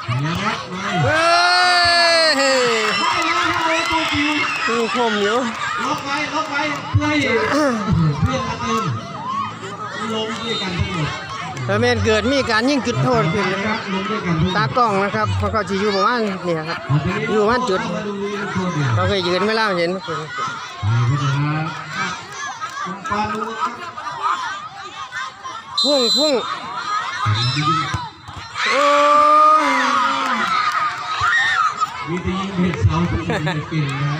เฮ้ยคมอยู่ล็อกไว้เพื่อให้เพื่อนละเอิญลงด้วยกันทั้งหมดถ้าแม่นเกิดมีการยิ่งจุดโทษขึ้นนะครับตากล้องนะครับเพราะเขาจะอยู่ประมาณนี่ครับอยู่ประมาณจุดเขาเคยยืนไม่เล่าเห็นพุ่งโอ้วิธียิงเบ็ดเสาที่เก่งนะ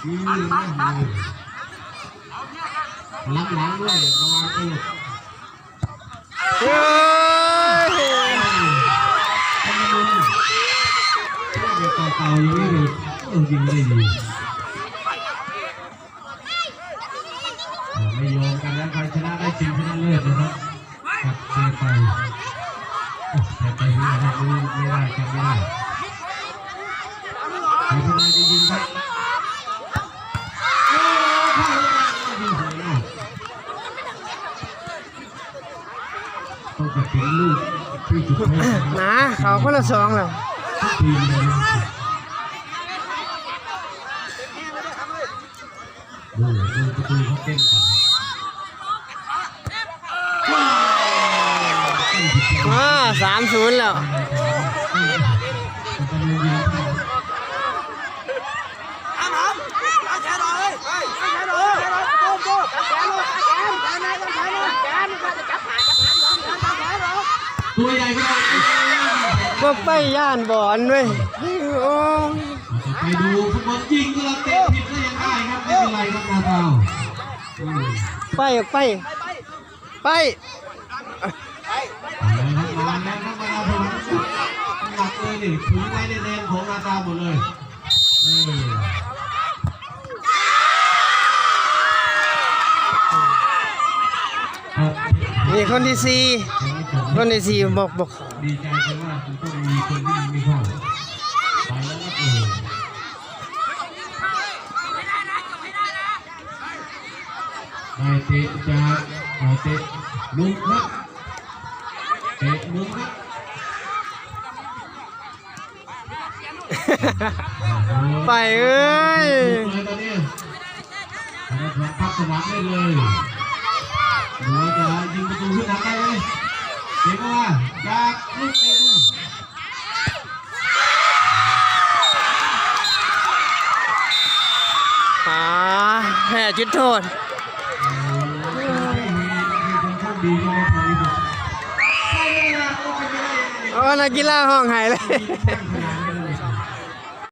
มีมือนะหลังด้วยระวังตัวเฮ้ยทำไมมึงเด็กเก่าๆยังไม่รู้ยิงได้ดีไม่ยอมกันแล้วใครชนะได้ชิงชนะเลิศนะครับกับเซไปไม่ได้จำไม่ได้ใครชนะจะยิงไปต้องจะเป็นลูกที่จุดโทษนะเขาคนละ2แล้วทีมเลยดูประตูเขาเต้นกัน3-0แล้วตัวใหญ่ก็ไปย่านบอลด้วยโอ้ไปดูฟุตบอลยิงก็เราเตะผิดก็ยังได้ครับไม่เป็นไรครับนาดาวไปมาแล้วครับมาผมหนักเลยนี่ถึงไว้ในแดนของนาดาวหมดเลยนี่คนที่4บอกดีใจจังว่าคุณต้องมีคนที่มีข้อไปแล้วนะได้เตะจากเตะมุมครับเตะมุมครับไปเอ้ยตอนนี้พักสนามได้เลยดูจะยิงประตูขึ้นทางได้ไหมเสียงว่าจากลูกเตะแพ้จุดโทษนักกีฬาห้องหายเลย